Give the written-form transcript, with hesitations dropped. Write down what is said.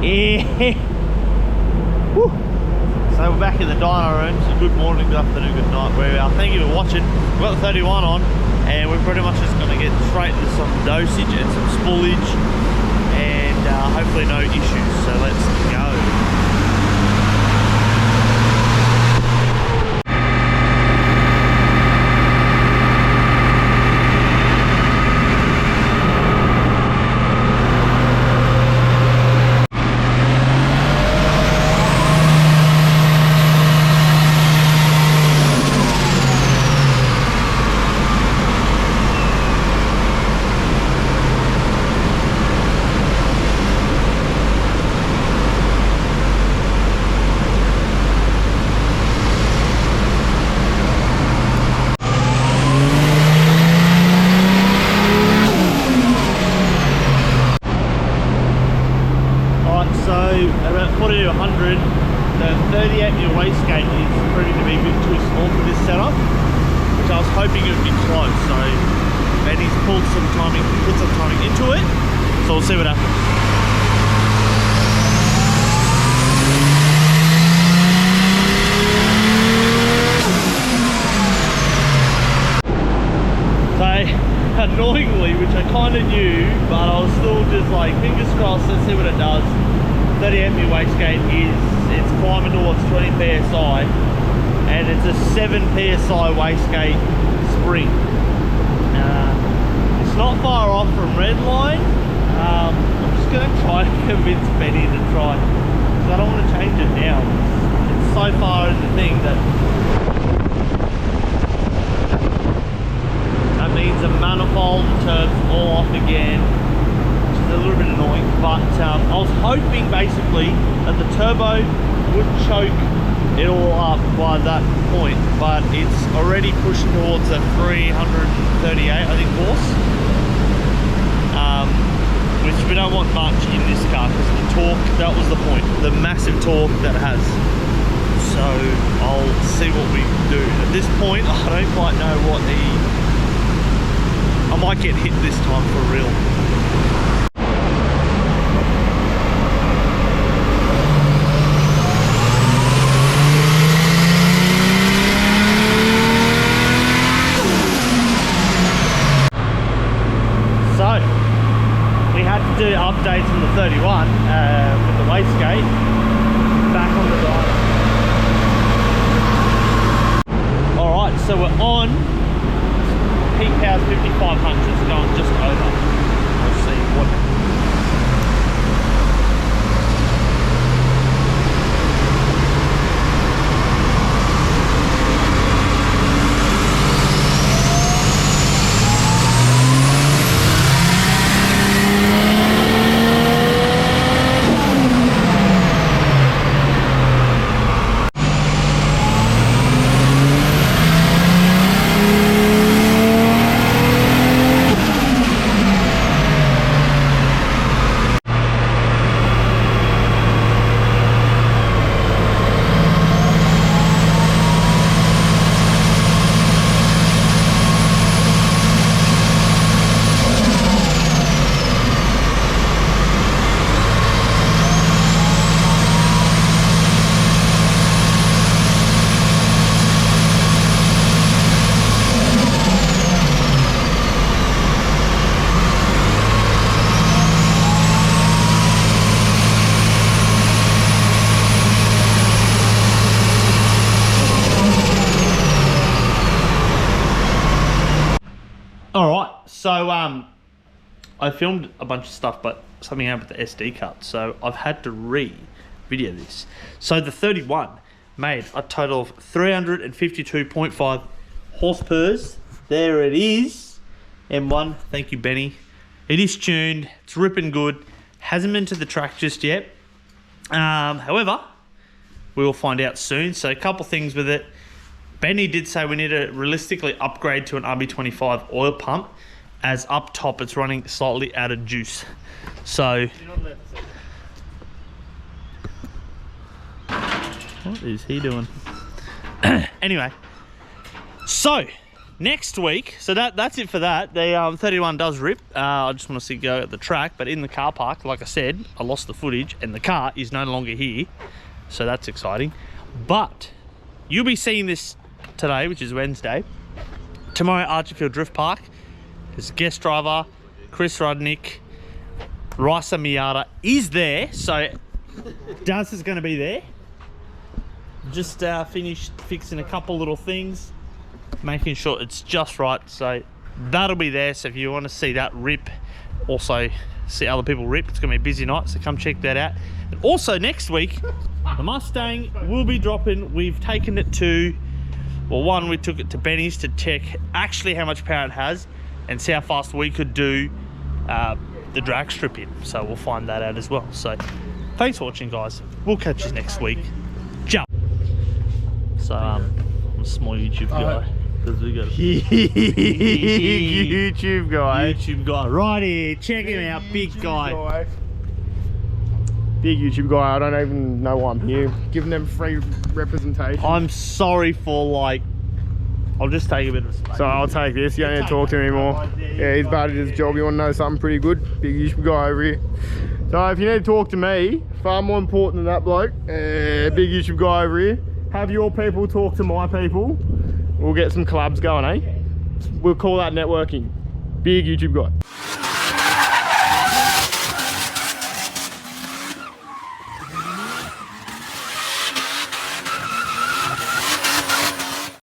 Yeah. Woo. So we're back in the dyno room. So good morning, good afternoon, good night, wherever you are. Thank you for watching. We've got the 31 on, and we're pretty much just going to get straight into some dosage and some spoolage, and hopefully no issues. So let's go. About 40 to 100, the 38mm wastegate is proving to be a bit too small for this setup, which I was hoping it would be close. So Benny's put some timing into it, so we'll see what happens. So annoyingly, which I kind of knew, but I was still just like, fingers crossed, let's see what it does. 38mm wastegate it's climbing towards 20 psi, and it's a 7 psi wastegate spring. It's not far off from Redline. I'm just going to try and convince Benny to try, because I don't want to change it now. It's so far in the thing that means a manifold turns all off again. A little bit annoying, but I was hoping basically that the turbo would choke it all up by that point, but it's already pushing towards a 338, I think, horse, which we don't want much in this car because the torque, that was the point, the massive torque that it has. So I'll see what we do. At this point, I don't quite know what I might get hit this time for real. Do updates on the 31 with the wastegate back on the dyno. Alright, so we're on peak power's 5500, it's going just over. Let's see what happens. Alright, so I filmed a bunch of stuff, but something happened with the SD card, so I've had to re-video this. So the 31 made a total of 352.5 horsepower. There it is. M1, thank you, Benny. It is tuned, it's ripping good. Hasn't been to the track just yet. However, we will find out soon. So a couple things with it. Benny did say we need to realistically upgrade to an RB25 oil pump, as up top it's running slightly out of juice. So, what is he doing? Anyway, so next week, so that's it for that. The 31 does rip. I just want to see it go at the track, but in the car park, like I said, I lost the footage and the car is no longer here. So that's exciting. But you'll be seeing this today, which is Wednesday. Tomorrow, Archerfield Drift Park. There's a guest driver, Chris Rudnick. Raisa Miata is there, so Daz is going to be there. Just finished fixing a couple little things, making sure it's just right, so that'll be there. So if you want to see that rip, also see other people rip, it's going to be a busy night, so come check that out. And also next week, the Mustang will be dropping. We've taken it to, well, one, we took it to Benny's to check actually how much power it has and see how fast we could do the drag strip in. So we'll find that out as well. So thanks for watching, guys. We'll catch you next week. Ciao. So I'm a small YouTube guy. Because we got YouTube guy. YouTube guy right here. Check him out, big guy. Big YouTube guy. I don't even know why I'm here. Giving them free representation. I'm sorry for, like, I'll just take a bit of space. So I'll take this. You don't need to talk to me anymore. Yeah, he's bad at his job. You want to know something pretty good? Big YouTube guy over here. So if you need to talk to me, far more important than that bloke, big YouTube guy over here. Have your people talk to my people. We'll get some collabs going, eh? We'll call that networking. Big YouTube guy.